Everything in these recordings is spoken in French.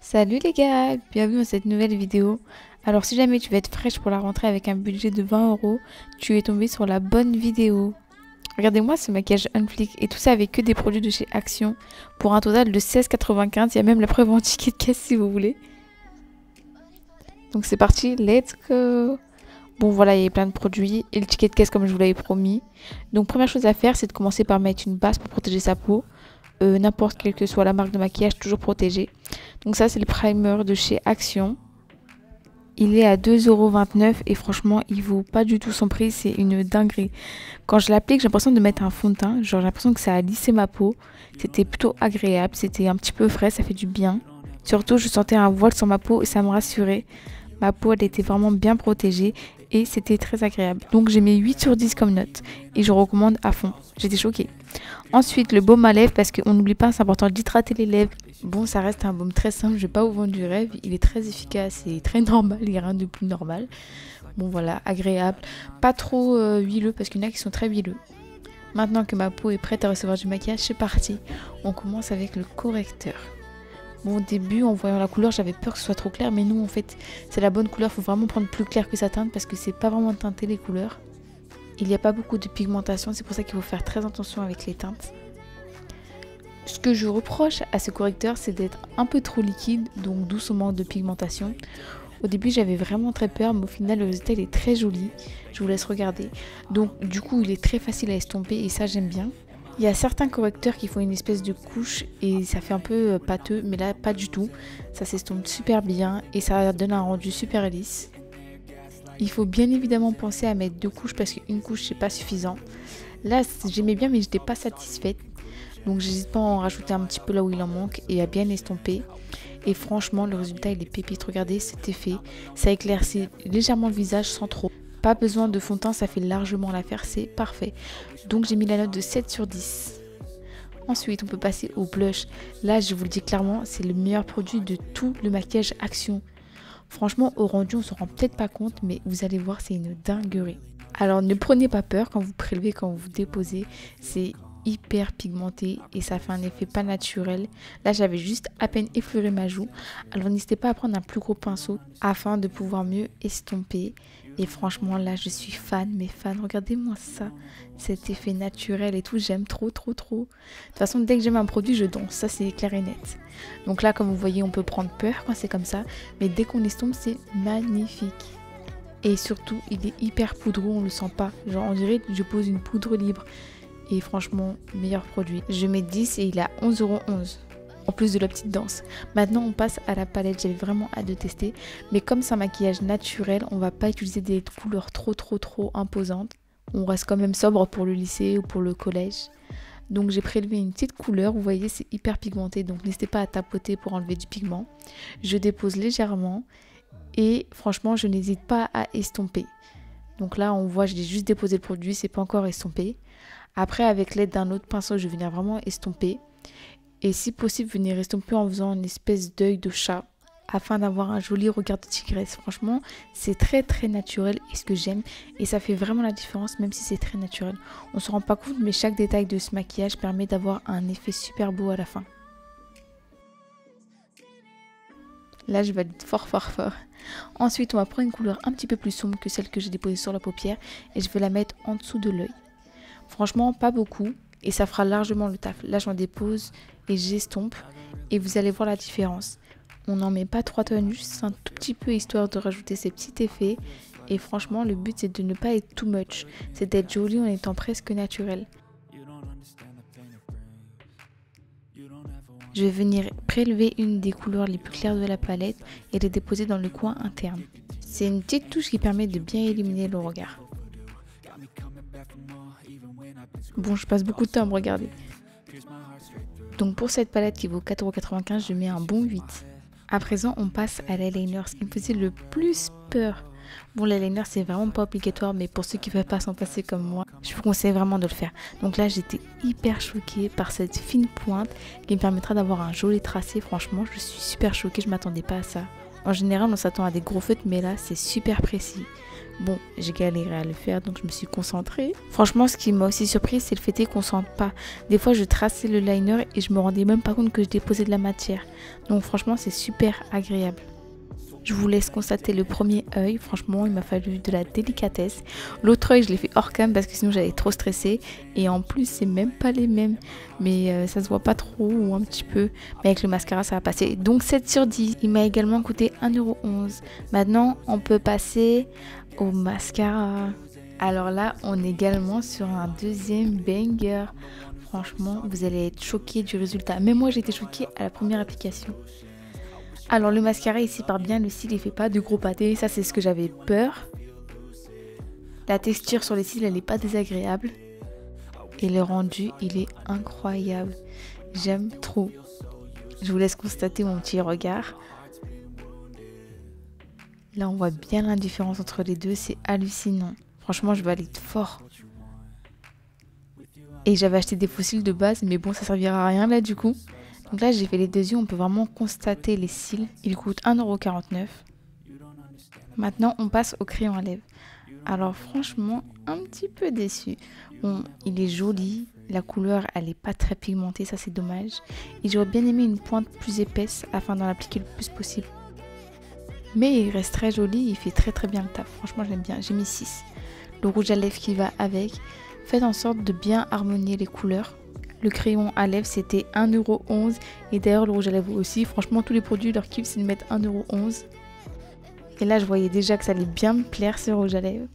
Salut les gars, bienvenue dans cette nouvelle vidéo. Alors si jamais tu veux être fraîche pour la rentrée avec un budget de 20 €, tu es tombé sur la bonne vidéo. Regardez-moi ce maquillage on fleek et tout ça avec que des produits de chez Action pour un total de 16,95 €. Il y a même la preuve en ticket de caisse si vous voulez. Donc c'est parti, let's go. Bon voilà, il y a plein de produits et le ticket de caisse comme je vous l'avais promis. Donc première chose à faire, c'est de commencer par mettre une base pour protéger sa peau. N'importe quelle que soit la marque de maquillage, toujours protégée. Donc ça c'est le primer de chez Action. Il est à 2,29 € et franchement il vaut pas du tout son prix, c'est une dinguerie. Quand je l'applique j'ai l'impression de mettre un fond de teint, genre j'ai l'impression que ça a lissé ma peau. C'était plutôt agréable, c'était un petit peu frais, ça fait du bien. Surtout je sentais un voile sur ma peau et ça me rassurait. Ma peau elle était vraiment bien protégée et c'était très agréable. Donc j'ai mis 8 sur 10 comme note et je recommande à fond. J'étais choquée. Ensuite le baume à lèvres parce qu'on n'oublie pas, c'est important d'hydrater les lèvres. Bon, ça reste un baume très simple, je vais pas vous vendre du rêve. Il est très efficace et très normal, il n'y a rien de plus normal. Bon voilà, agréable. Pas trop huileux parce qu'il y en a qui sont très huileux. Maintenant que ma peau est prête à recevoir du maquillage, c'est parti. On commence avec le correcteur. Bon, au début, en voyant la couleur, j'avais peur que ce soit trop clair. Mais non, en fait, c'est la bonne couleur. Il faut vraiment prendre plus clair que sa teinte parce que c'est pas vraiment teinté les couleurs. Il n'y a pas beaucoup de pigmentation, c'est pour ça qu'il faut faire très attention avec les teintes. Ce que je reproche à ce correcteur, c'est d'être un peu trop liquide, donc doucement de pigmentation. Au début, j'avais vraiment très peur, mais au final, le résultat il est très joli. Je vous laisse regarder. Donc, du coup, il est très facile à estomper et ça, j'aime bien. Il y a certains correcteurs qui font une espèce de couche et ça fait un peu pâteux, mais là, pas du tout. Ça s'estompe super bien et ça donne un rendu super lisse. Il faut bien évidemment penser à mettre 2 couches parce qu'une couche, c'est pas suffisant. Là, j'aimais bien, mais j'étais pas satisfaite. Donc j'hésite pas à en rajouter un petit peu là où il en manque et à bien estomper. Et franchement le résultat il est pépite. Regardez cet effet. Ça éclaircit légèrement le visage sans trop. Pas besoin de fond de teint, ça fait largement l'affaire, c'est parfait. Donc j'ai mis la note de 7 sur 10. Ensuite on peut passer au blush. Là je vous le dis clairement, c'est le meilleur produit de tout le maquillage Action. Franchement au rendu on se rend peut-être pas compte, mais vous allez voir c'est une dinguerie. Alors ne prenez pas peur quand vous prélevez, quand vous déposez. C'est hyper pigmenté et ça fait un effet pas naturel. Là j'avais juste à peine effleuré ma joue, alors n'hésitez pas à prendre un plus gros pinceau afin de pouvoir mieux estomper. Et franchement là je suis fan, mais fan, regardez-moi ça, cet effet naturel et tout, j'aime trop. De toute façon dès que j'aime un produit je danse, ça c'est clair et net. Donc là comme vous voyez on peut prendre peur quand c'est comme ça, mais dès qu'on estompe c'est magnifique. Et surtout il est hyper poudreux, on le sent pas, genre on dirait que je pose une poudre libre. Et franchement, meilleur produit. Je mets 10 et il est à 11,11 € en plus de la petite danse. Maintenant, on passe à la palette. J'avais vraiment hâte de tester. Mais comme c'est un maquillage naturel, on va pas utiliser des couleurs trop imposantes. On reste quand même sobre pour le lycée ou pour le collège. Donc j'ai prélevé une petite couleur. Vous voyez, c'est hyper pigmenté. Donc n'hésitez pas à tapoter pour enlever du pigment. Je dépose légèrement. Et franchement, je n'hésite pas à estomper. Donc là, on voit, j'ai juste déposé le produit. C'est pas encore estompé. Après, avec l'aide d'un autre pinceau, je vais venir vraiment estomper. Et si possible, venir estomper en faisant une espèce d'œil de chat afin d'avoir un joli regard de tigresse. Franchement, c'est très naturel et ce que j'aime. Et ça fait vraiment la différence même si c'est très naturel. On se rend pas compte, mais chaque détail de ce maquillage permet d'avoir un effet super beau à la fin. Là, je vais être fort. Ensuite, on va prendre une couleur un petit peu plus sombre que celle que j'ai déposée sur la paupière. Et je vais la mettre en dessous de l'œil. Franchement, pas beaucoup et ça fera largement le taf. Là, j'en dépose et j'estompe et vous allez voir la différence. On n'en met pas 3 tonnes, juste un tout petit peu histoire de rajouter ces petits effets. Et franchement, le but, c'est de ne pas être too much. C'est d'être joli en étant presque naturel. Je vais venir prélever une des couleurs les plus claires de la palette et les déposer dans le coin interne. C'est une petite touche qui permet de bien éliminer le regard. Bon, je passe beaucoup de temps à me regarder. Donc pour cette palette qui vaut 4,95 €, je mets un bon 8. À présent, on passe à l'eyeliner, ce qui me faisait le plus peur. Bon, l'eyeliner, c'est vraiment pas obligatoire, mais pour ceux qui ne veulent pas s'en passer comme moi, je vous conseille vraiment de le faire. Donc là, j'étais hyper choquée par cette fine pointe qui me permettra d'avoir un joli tracé. Franchement, je suis super choquée, je m'attendais pas à ça. En général, on s'attend à des gros feutres, mais là, c'est super précis. Bon, j'ai galéré à le faire, donc je me suis concentrée. Franchement, ce qui m'a aussi surpris, c'est le fait qu'on sente pas. Des fois, je traçais le liner et je me rendais même pas compte que je déposais de la matière. Donc franchement, c'est super agréable. Je vous laisse constater le premier œil. Franchement, il m'a fallu de la délicatesse. L'autre œil, je l'ai fait hors cam parce que sinon j'allais trop stresser. Et en plus, c'est même pas les mêmes. Mais ça se voit pas trop ou un petit peu. Mais avec le mascara, ça va passer. Donc 7 sur 10. Il m'a également coûté 1,11 €. Maintenant, on peut passer au mascara. Alors là, on est également sur un deuxième banger. Franchement, vous allez être choqués du résultat. Même moi, j'ai été choquée à la première application. Alors le mascara ici part bien, le cil il fait pas de gros pâtés, ça c'est ce que j'avais peur. La texture sur les cils elle est pas désagréable. Et le rendu il est incroyable. J'aime trop. Je vous laisse constater mon petit regard. Là on voit bien la différence entre les deux, c'est hallucinant. Franchement je valide fort. Et j'avais acheté des fossiles de base, mais bon ça servira à rien là du coup. Donc là j'ai fait les deux yeux, on peut vraiment constater les cils. Ils coûtent 1,49 €. Maintenant on passe au crayon à lèvres. Alors franchement un petit peu déçu. Bon il est joli, la couleur elle est pas très pigmentée, ça c'est dommage. Et j'aurais bien aimé une pointe plus épaisse afin d'en appliquer le plus possible. Mais il reste très joli, il fait très bien le taf. Franchement j'aime bien, j'ai mis 6. Le rouge à lèvres qui va avec. Faites en sorte de bien harmonier les couleurs. Le crayon à lèvres c'était 1,11 € et d'ailleurs le rouge à lèvres aussi. Franchement tous les produits leur kiff c'est de mettre 1,11 €. Et là je voyais déjà que ça allait bien me plaire ce rouge à lèvres.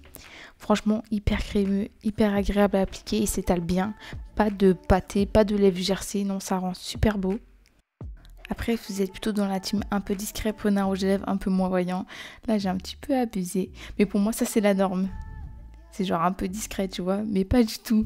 Franchement hyper crémeux, hyper agréable à appliquer et s'étale bien. Pas de pâté, pas de lèvres gercées, non ça rend super beau. Après si vous êtes plutôt dans la team un peu discret, prenez un rouge à lèvres un peu moins voyant. Là j'ai un petit peu abusé. Mais pour moi ça c'est la norme. C'est genre un peu discret tu vois, mais pas du tout.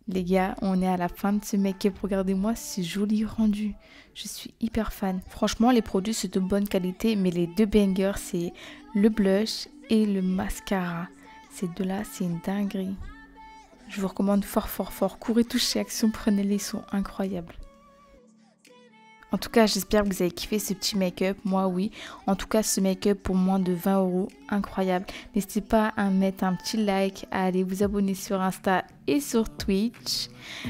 Les gars, on est à la fin de ce make-up. Regardez-moi ce joli rendu. Je suis hyper fan. Franchement, les produits sont de bonne qualité, mais les deux bangers, c'est le blush et le mascara. Ces deux-là, c'est une dinguerie. Je vous recommande fort. Courez tous chez Action, prenez-les, ils sont incroyables. En tout cas, j'espère que vous avez kiffé ce petit make-up. Moi, oui. En tout cas, ce make-up pour moins de 20 €, incroyable. N'hésitez pas à mettre un petit like, à aller vous abonner sur Insta et sur Twitch,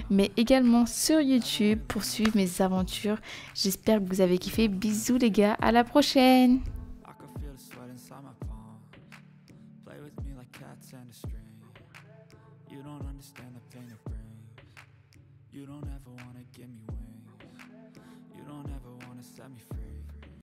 mais également sur YouTube pour suivre mes aventures. J'espère que vous avez kiffé. Bisous les gars, à la prochaine! You don't ever wanna give me wings. You don't ever wanna set me free.